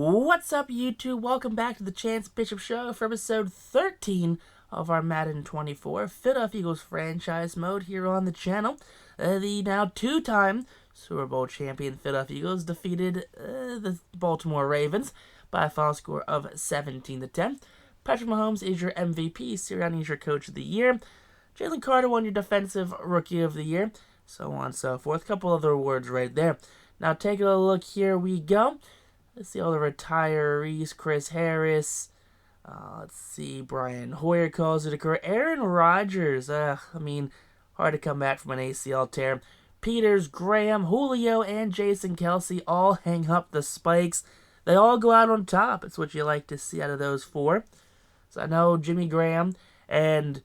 What's up, YouTube? Welcome back to the Chance Bishop Show for episode 13 of our Madden 24 Philadelphia Eagles franchise mode here on the channel. The now two-time Super Bowl champion Philadelphia Eagles defeated the Baltimore Ravens by a final score of 17-10. Patrick Mahomes is your MVP. Sirianni is your Coach of the Year. Jalen Carter won your Defensive Rookie of the Year. So on and so forth. Couple other awards right there. Now take a look. Here we go. Let's see all the retirees. Chris Harris. Let's see. Brian Hoyer calls it a career. Aaron Rodgers. Hard to come back from an ACL tear. Peters, Graham, Julio, and Jason Kelsey all hang up the spikes. They all go out on top. It's what you like to see out of those four. So I know Jimmy Graham and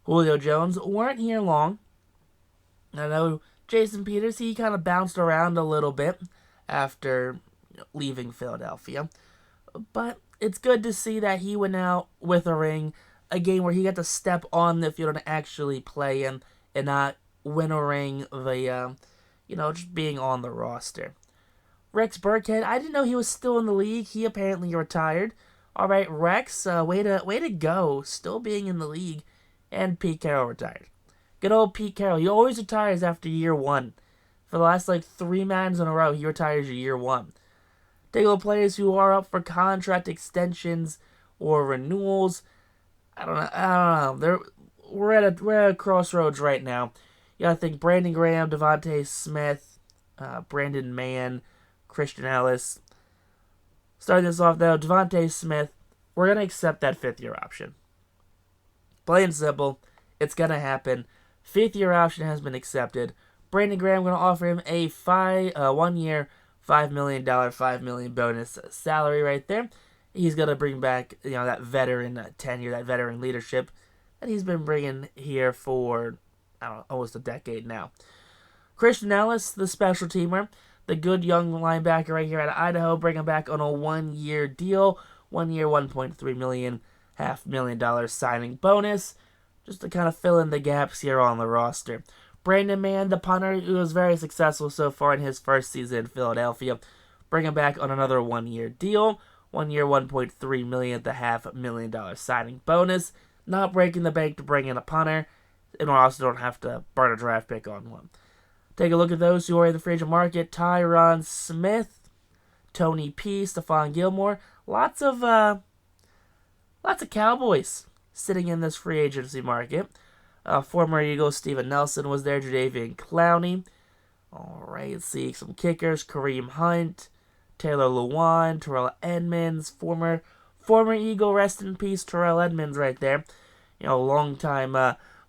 Julio Jones weren't here long. I know Jason Peters, he kind of bounced around a little bit after leaving Philadelphia. But it's good to see that he went out with a ring, a game where he got to step on the field and actually play and not win a ring via, just being on the roster. Rex Burkhead, I didn't know he was still in the league. He apparently retired. All right, Rex, way to go, still being in the league. And Pete Carroll retired. Good old Pete Carroll. He always retires after year one. For the last 3 Maddens in a row, he retires year one. Take a look at players who are up for contract extensions or renewals. I don't know. We're at a crossroads right now. You gotta think Brandon Graham, Devontae Smith, Brandon Mann, Christian Ellis. Starting this off though, Devontae Smith, we're gonna accept that 5th-year option. Plain and simple, it's gonna happen. 5th-year option has been accepted. Brandon Graham going to offer him a 1-year, $5 million, $5 million bonus salary right there. He's going to bring back, that veteran tenure, that veteran leadership that he's been bringing here for, almost a decade now. Christian Ellis, the special teamer, the good young linebacker right here out of Idaho, bring him back on a 1-year deal. 1 year, $1.3 million, $500,000 signing bonus, just to kind of fill in the gaps here on the roster. Brandon Mann, the punter, who was very successful so far in his first season in Philadelphia, bring him back on another 1-year deal. 1 year, $1.3 million, the $500,000 signing bonus. Not breaking the bank to bring in a punter, and also don't have to burn a draft pick on one. Take a look at those who are in the free agent market. Tyron Smith, Tony P, Stephon Gilmore. Lots of Cowboys sitting in this free agency market. Former Eagles Steven Nelson was there. Jadeveon Clowney. All right, let's see some kickers. Kareem Hunt, Taylor Lewan, Terrell Edmonds. Former Eagle, rest in peace, Terrell Edmonds right there. Long time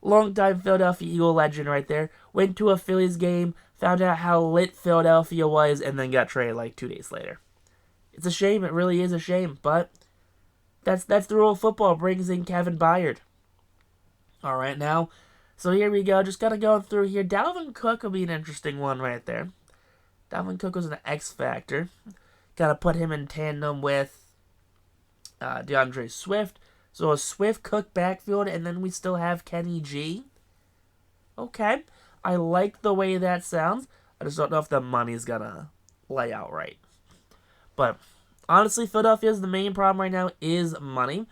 Philadelphia Eagle legend right there. Went to a Phillies game, found out how lit Philadelphia was, and then got traded 2 days later. It's a shame. It really is a shame, but that's the rule of football. Brings in Kevin Byard. All right, now, so here we go. Just kind of going through here. Dalvin Cook will be an interesting one right there. Dalvin Cook was an X factor. Got to put him in tandem with DeAndre Swift. So a Swift-Cook backfield, and then we still have Kenny G. Okay, I like the way that sounds. I just don't know if the money's going to lay out right. But honestly, Philadelphia's the main problem right now is money.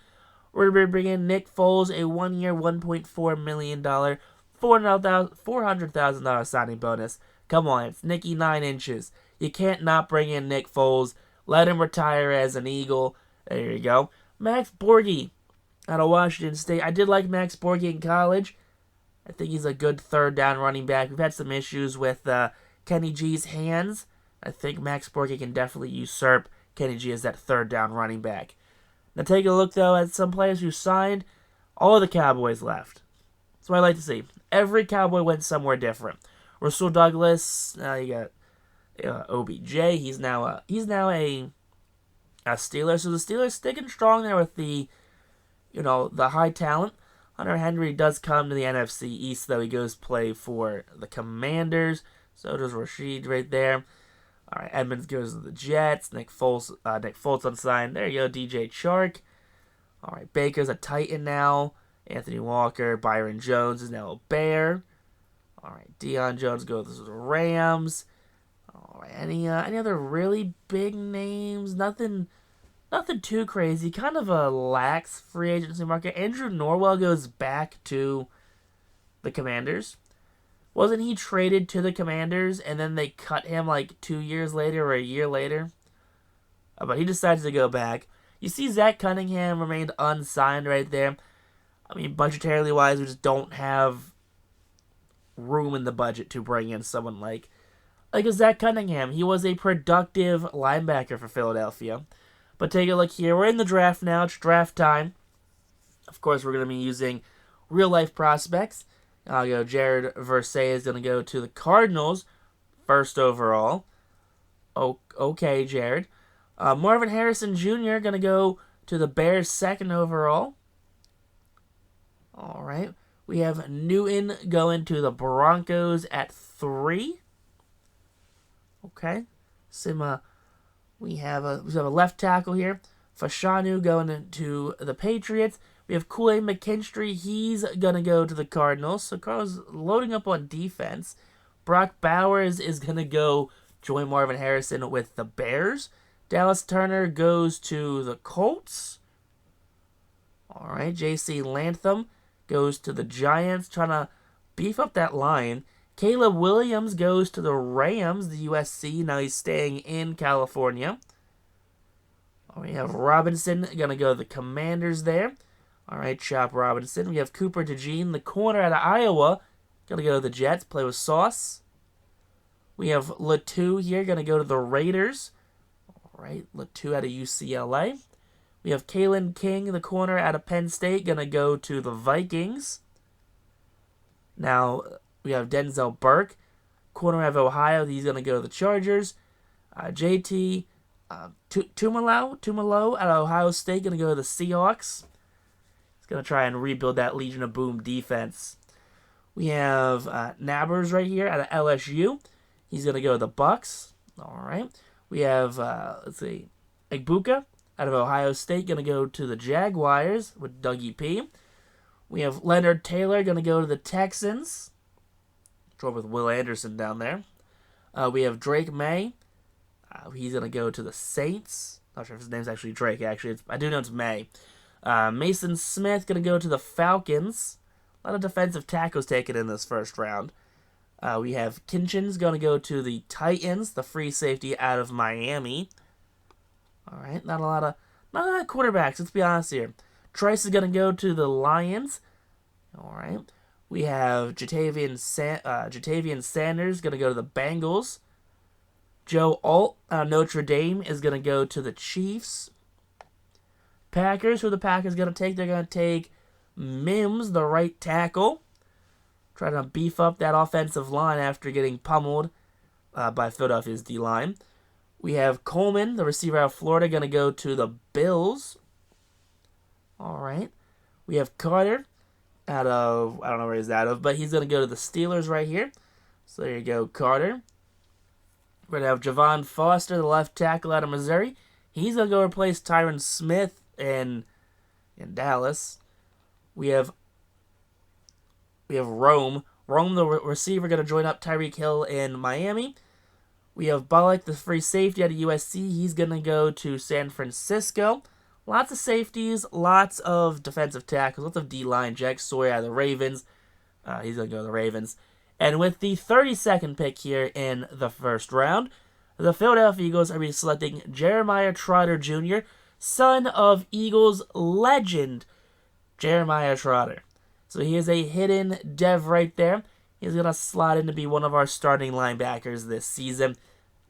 We're going to bring in Nick Foles, a 1-year, $1.4 million, $400,000 signing bonus. Come on, it's Nicky 9 inches. You can't not bring in Nick Foles. Let him retire as an Eagle. There you go. Max Borghi out of Washington State. I did like Max Borghi in college. I think he's a good 3rd down running back. We've had some issues with Kenny G's hands. I think Max Borghi can definitely usurp Kenny G as that 3rd down running back. Now take a look, though, at some players who signed. All of the Cowboys left. That's what I like to see. Every Cowboy went somewhere different. Russell Douglas, you got OBJ. He's now a Steeler. So the Steelers sticking strong there with the high talent. Hunter Henry does come to the NFC East, though. He goes play for the Commanders. So does Rashid right there. All right, Edmonds goes to the Jets. Nick Foles unsigned. There you go, DJ Chark. All right, Baker's a Titan now. Anthony Walker. Byron Jones is now a Bear. All right, Deion Jones goes to the Rams. All All right. Any other really big names? Nothing too crazy. Kind of a lax free agency market. Andrew Norwell goes back to the Commanders. Wasn't he traded to the Commanders and then they cut him like 2 years later or a year later? But he decides to go back. You see Zach Cunningham remained unsigned right there. I mean, budgetarily wise, we just don't have room in the budget to bring in someone like a Zach Cunningham. He was a productive linebacker for Philadelphia. But take a look here. We're in the draft now. It's draft time. Of course, we're going to be using real-life prospects. I'll go Jared Versay is going to go to the Cardinals, first overall. Okay, Jared. Marvin Harrison Jr. going to go to the Bears, second overall. All right. We have Newton going to the Broncos at 3. Okay. We have a left tackle here. Fashanu going to the Patriots. We have Kool-Aid McKinstry. He's going to go to the Cardinals. So Cardinals loading up on defense. Brock Bowers is going to go join Marvin Harrison with the Bears. Dallas Turner goes to the Colts. All right. J.C. Latham goes to the Giants, trying to beef up that line. Caleb Williams goes to the Rams, the USC. Now he's staying in California. We have Robinson going to go to the Commanders there. All right, Chop Robinson. We have Cooper DeJean, the corner out of Iowa, going to go to the Jets, play with Sauce. We have Latu here, going to go to the Raiders. All right, Latu out of UCLA. We have Kalen King, the corner out of Penn State, going to go to the Vikings. Now, we have Denzel Burke, corner out of Ohio. He's going to go to the Chargers. JT Tumalo out of Ohio State, going to go to the Seahawks. He's going to try and rebuild that Legion of Boom defense. We have Nabbers right here out of LSU. He's going to go to the Bucks. All right. We have, Egbuka out of Ohio State, going to go to the Jaguars with Dougie P. We have Leonard Taylor going to go to the Texans. Drove with Will Anderson down there. We have Drake May. He's going to go to the Saints. Not sure if his name's actually Drake, actually. I do know it's May. Mason Smith going to go to the Falcons. A lot of defensive tackles taken in this first round. We have Kinchins going to go to the Titans, the free safety out of Miami. All right, not a lot of quarterbacks, let's be honest here. Trice is going to go to the Lions. All right. We have Jatavian Sanders going to go to the Bengals. Joe Alt out of Notre Dame is going to go to the Chiefs. Packers, who the Packers going to take? They're going to take Mims, the right tackle. Trying to beef up that offensive line after getting pummeled by Philadelphia's D-line. We have Coleman, the receiver out of Florida, going to go to the Bills. All right. We have Carter out of, I don't know where he's out of, but he's going to go to the Steelers right here. So there you go, Carter. We're going to have Javon Foster, the left tackle out of Missouri. He's going to go replace Tyron Smith in Dallas. We have Rome, the receiver, going to join up Tyreek Hill in Miami. We have Bullock, the free safety out of USC. He's going to go to San Francisco. Lots of safeties, lots of defensive tackles, lots of D-line. Jack Sawyer out of the Ravens. He's going to go to the Ravens. And with the 32nd pick here in the first round, the Philadelphia Eagles are selecting Jeremiah Trotter Jr., son of Eagles legend Jeremiah Trotter. So he is a hidden dev right there. He's going to slot in to be one of our starting linebackers this season.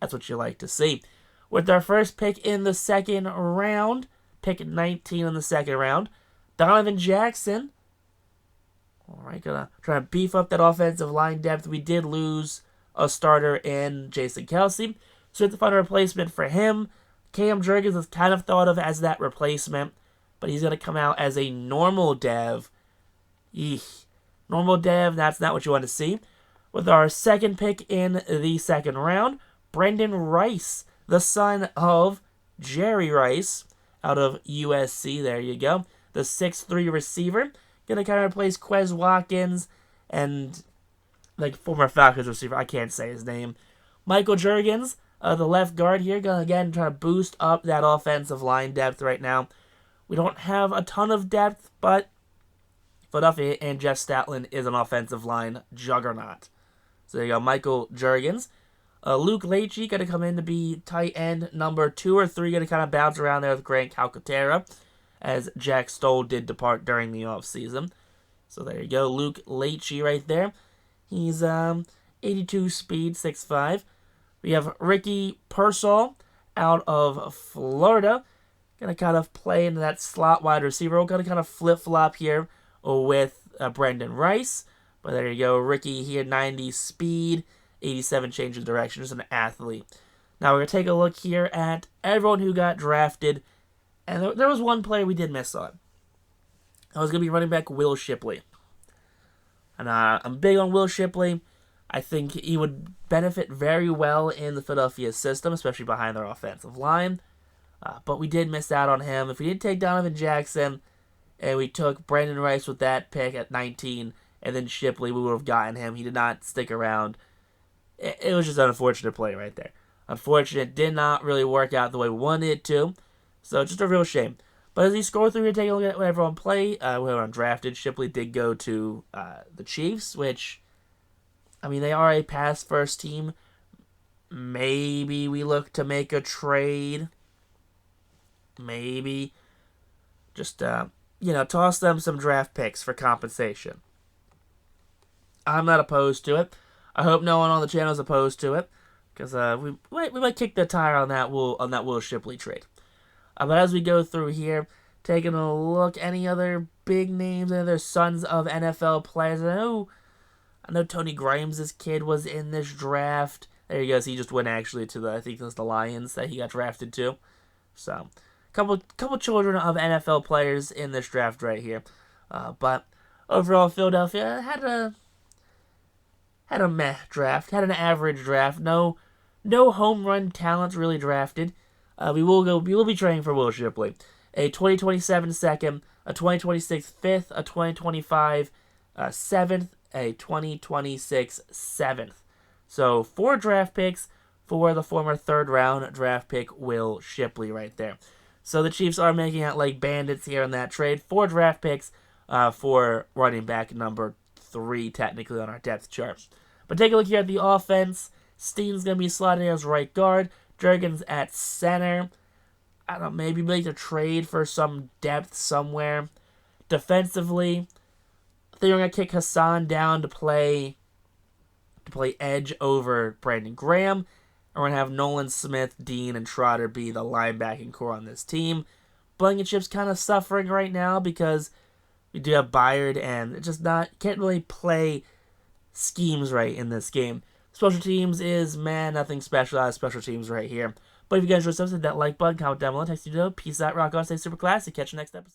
That's what you like to see. With our first pick in the second round, pick 19 in the second round, Donovan Jackson. All right, gonna try to beef up that offensive line depth. We did lose a starter in Jason Kelsey, so we have to find a replacement for him. Cam Jurgens is kind of thought of as that replacement, but he's going to come out as a normal dev. Eesh. Normal dev, that's not what you want to see. With our second pick in the second round, Brendan Rice, the son of Jerry Rice, out of USC. There you go. The 6'3 receiver. Going to kind of replace Quez Watkins and, like, former Falcons receiver. I can't say his name. Michael Jurgens, the left guard here, going to again try to boost up that offensive line depth right now. We don't have a ton of depth, but Philadelphia and Jeff Statland is an offensive line juggernaut. So there you go, Michael Jurgens. Luke Leitchie going to come in to be tight end number 2 or 3, going to kind of bounce around there with Grant Calcaterra, as Jack Stoll did depart during the offseason. So there you go, Luke Leitchie right there. He's 82 speed, 6'5". We have Ricky Pearsall out of Florida. Going to kind of play into that slot wide receiver. We're going to kind of flip-flop here with Brendan Rice. But there you go, Ricky here, 90 speed, 87 change of direction, just an athlete. Now we're going to take a look here at everyone who got drafted. And there was one player we did miss on. I was going to be running back Will Shipley. And I'm big on Will Shipley. I think he would benefit very well in the Philadelphia system, especially behind their offensive line. But we did miss out on him. If we didn't take Donovan Jackson and we took Brandon Rice with that pick at 19 and then Shipley, we would have gotten him. He did not stick around. It was just an unfortunate play right there. Unfortunate, did not really work out the way we wanted it to. So just a real shame. But as we scroll through here, take a look at what everyone played, everyone drafted. Shipley did go to the Chiefs, which, I mean, they are a pass-first team. Maybe we look to make a trade. Maybe just, toss them some draft picks for compensation. I'm not opposed to it. I hope no one on the channel is opposed to it, because we might kick the tire on that Will Shipley trade. But as we go through here, taking a look, any other big names, any other sons of NFL players? I know Tony Grimes' kid was in this draft. There he goes. He just went actually to I think it was the Lions that he got drafted to. So, couple children of NFL players in this draft right here. But overall, Philadelphia had a meh draft, had an average draft. No home run talent really drafted. We will be trading for Will Shipley. A 2027 second, a 2026 fifth, a 2025 seventh, a 2026 seventh. So 4 draft picks for the former third-round draft pick Will Shipley right there. So the Chiefs are making out like bandits here in that trade. 4 draft picks for running back number 3 technically on our depth chart. But take a look here at the offense. Steen's going to be slotted as right guard. Jurgens at center. I don't know, maybe make a trade for some depth somewhere. Defensively, I think we're going to kick Hassan down to play edge over Brandon Graham. And we're going to have Nolan Smith, Dean, and Trotter be the linebacking core on this team. Blankenship's kind of suffering right now because we do have Byard and it just can't really play schemes right in this game. Special teams is, nothing special out of special teams right here. But if you guys enjoyed this, hit that like button, comment down below, text you to, peace out, rock on, stay super classy. Catch you next episode.